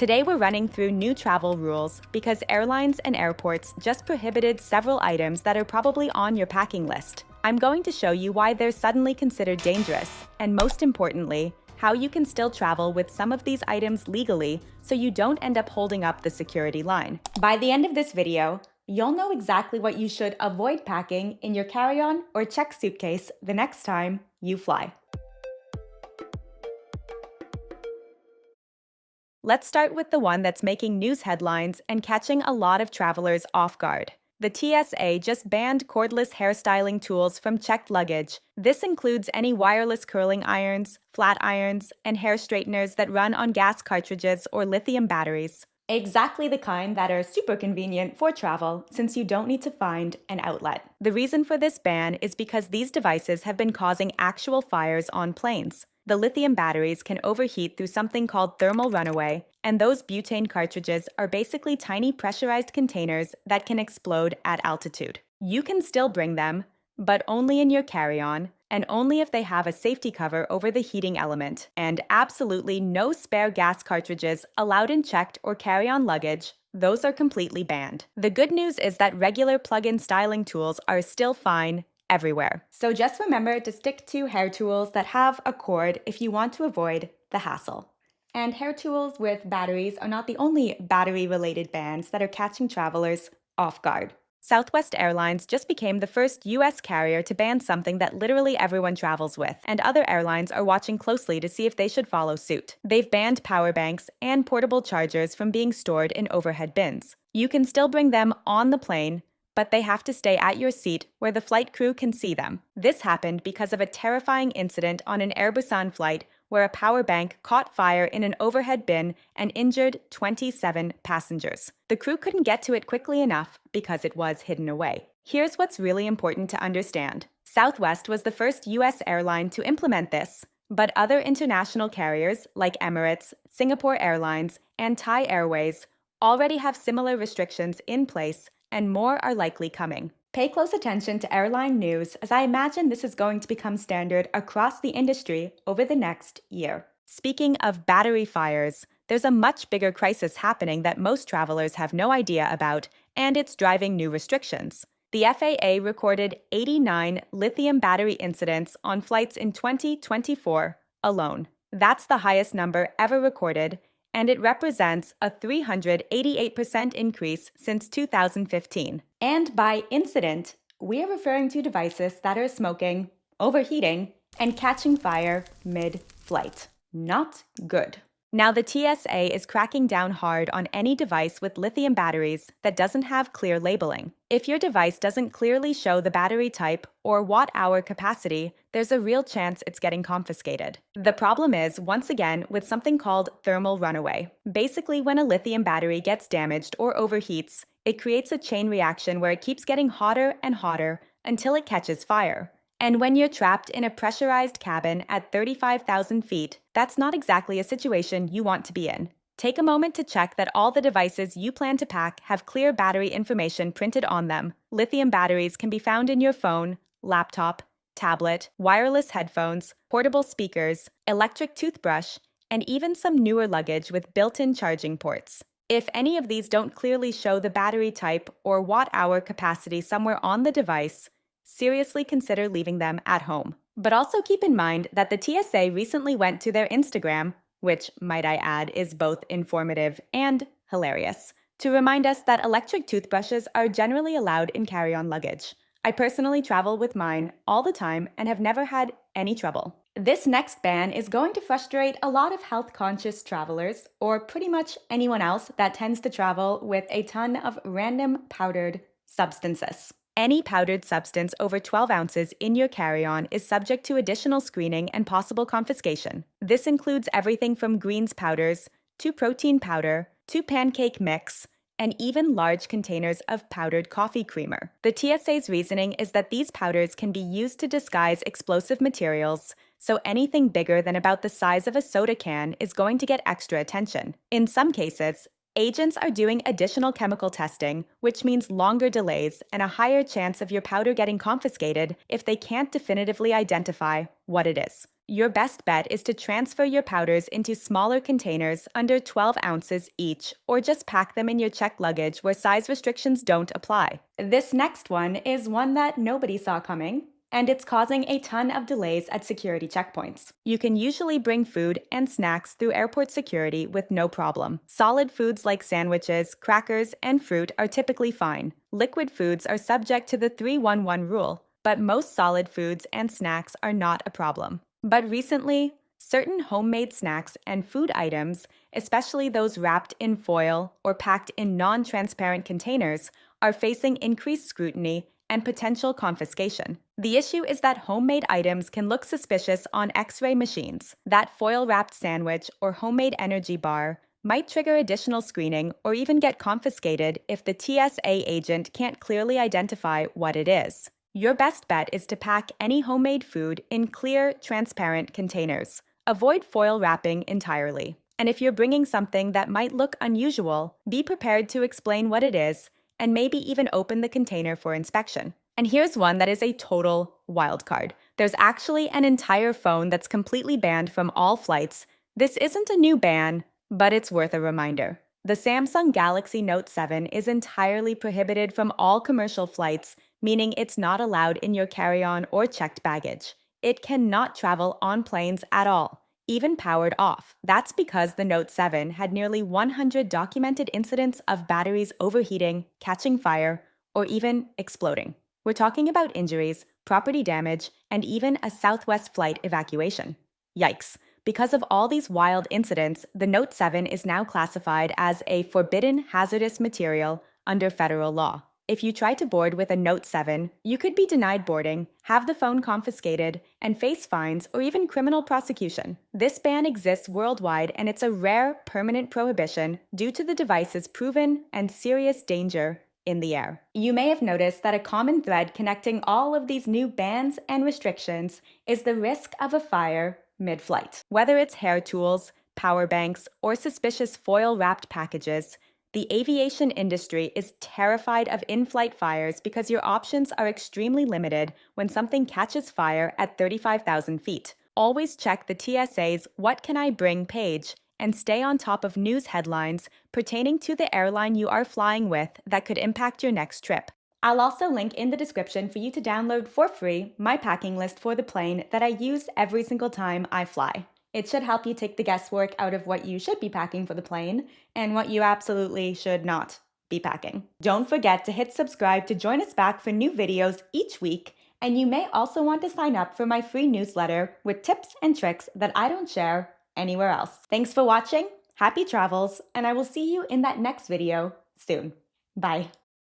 Today we're running through new travel rules because airlines and airports just prohibited several items that are probably on your packing list. I'm going to show you why they're suddenly considered dangerous, and most importantly, how you can still travel with some of these items legally so you don't end up holding up the security line. By the end of this video, you'll know exactly what you should avoid packing in your carry-on or check suitcase the next time you fly. Let's start with the one that's making news headlines and catching a lot of travelers off guard. The TSA just banned cordless hairstyling tools from checked luggage. This includes any wireless curling irons, flat irons, and hair straighteners that run on gas cartridges or lithium batteries. Exactly the kind that are super convenient for travel, since you don't need to find an outlet. The reason for this ban is because these devices have been causing actual fires on planes. The lithium batteries can overheat through something called thermal runaway, and those butane cartridges are basically tiny pressurized containers that can explode at altitude. You can still bring them, but only in your carry-on, and only if they have a safety cover over the heating element, and absolutely no spare gas cartridges allowed in checked or carry-on luggage. Those are completely banned. The good news is that regular plug-in styling tools are still fine everywhere. So just remember to stick to hair tools that have a cord if you want to avoid the hassle. And hair tools with batteries are not the only battery-related bans that are catching travelers off guard. Southwest Airlines just became the first U.S. carrier to ban something that literally everyone travels with, and other airlines are watching closely to see if they should follow suit. They've banned power banks and portable chargers from being stored in overhead bins. You can still bring them on the plane, but they have to stay at your seat where the flight crew can see them. This happened because of a terrifying incident on an Air Busan flight where a power bank caught fire in an overhead bin and injured 27 passengers. The crew couldn't get to it quickly enough because it was hidden away. Here's what's really important to understand. Southwest was the first U.S. airline to implement this, but other international carriers like Emirates, Singapore Airlines, and Thai Airways already have similar restrictions in place, and more are likely coming. Pay close attention to airline news, as I imagine this is going to become standard across the industry over the next year. Speaking of battery fires, there's a much bigger crisis happening that most travelers have no idea about, and it's driving new restrictions. The FAA recorded 89 lithium battery incidents on flights in 2024 alone. That's the highest number ever recorded, and it represents a 388% increase since 2015. And by incident, we are referring to devices that are smoking, overheating, and catching fire mid-flight. Not good. Now, the TSA is cracking down hard on any device with lithium batteries that doesn't have clear labeling. If your device doesn't clearly show the battery type or watt-hour capacity, there's a real chance it's getting confiscated. The problem is, once again, with something called thermal runaway. Basically, when a lithium battery gets damaged or overheats, it creates a chain reaction where it keeps getting hotter and hotter until it catches fire. And when you're trapped in a pressurized cabin at 35,000 feet, that's not exactly a situation you want to be in. Take a moment to check that all the devices you plan to pack have clear battery information printed on them. Lithium batteries can be found in your phone, laptop, tablet, wireless headphones, portable speakers, electric toothbrush, and even some newer luggage with built-in charging ports. If any of these don't clearly show the battery type or watt-hour capacity somewhere on the device, seriously consider leaving them at home. But also keep in mind that the TSA recently went to their Instagram, which, might I add, is both informative and hilarious, to remind us that electric toothbrushes are generally allowed in carry-on luggage. I personally travel with mine all the time and have never had any trouble. This next ban is going to frustrate a lot of health-conscious travelers, or pretty much anyone else that tends to travel with a ton of random powdered substances. Any powdered substance over 12 ounces in your carry-on is subject to additional screening and possible confiscation. This includes everything from greens powders to protein powder to pancake mix, and even large containers of powdered coffee creamer. The TSA's reasoning is that these powders can be used to disguise explosive materials, so anything bigger than about the size of a soda can is going to get extra attention. In some cases, agents are doing additional chemical testing, which means longer delays and a higher chance of your powder getting confiscated if they can't definitively identify what it is. your best bet is to transfer your powders into smaller containers under 12 ounces each, or just pack them in your checked luggage where size restrictions don't apply. This next one is one that nobody saw coming, and it's causing a ton of delays at security checkpoints. You can usually bring food and snacks through airport security with no problem. Solid foods like sandwiches, crackers, and fruit are typically fine. Liquid foods are subject to the 3-1-1 rule, but most solid foods and snacks are not a problem. But recently, certain homemade snacks and food items, especially those wrapped in foil or packed in non-transparent containers, are facing increased scrutiny and potential confiscation. The issue is that homemade items can look suspicious on X-ray machines. That foil-wrapped sandwich or homemade energy bar might trigger additional screening or even get confiscated if the TSA agent can't clearly identify what it is. Your best bet is to pack any homemade food in clear, transparent containers. Avoid foil wrapping entirely. And if you're bringing something that might look unusual, be prepared to explain what it is and maybe even open the container for inspection. And here's one that is a total wildcard. There's actually an entire phone that's completely banned from all flights. This isn't a new ban, but it's worth a reminder. The Samsung Galaxy Note 7 is entirely prohibited from all commercial flights, meaning it's not allowed in your carry-on or checked baggage. It cannot travel on planes at all, even powered off. That's because the Note 7 had nearly 100 documented incidents of batteries overheating, catching fire, or even exploding. We're talking about injuries, property damage, and even a Southwest flight evacuation. Yikes. Because of all these wild incidents, the Note 7 is now classified as a forbidden hazardous material under federal law. If you try to board with a Note 7, you could be denied boarding, have the phone confiscated, and face fines or even criminal prosecution. This ban exists worldwide, and it's a rare, permanent prohibition due to the device's proven and serious danger in the air. You may have noticed that a common thread connecting all of these new bans and restrictions is the risk of a fire mid-flight. Whether it's hair tools, power banks, or suspicious foil-wrapped packages, the aviation industry is terrified of in-flight fires because your options are extremely limited when something catches fire at 35,000 feet. Always check the TSA's What Can I Bring page and stay on top of news headlines pertaining to the airline you are flying with that could impact your next trip. I'll also link in the description for you to download for free my packing list for the plane that I use every single time I fly. It should help you take the guesswork out of what you should be packing for the plane and what you absolutely should not be packing. Don't forget to hit subscribe to join us back for new videos each week, and you may also want to sign up for my free newsletter with tips and tricks that I don't share anywhere else. Thanks for watching, happy travels, and I will see you in that next video soon. Bye.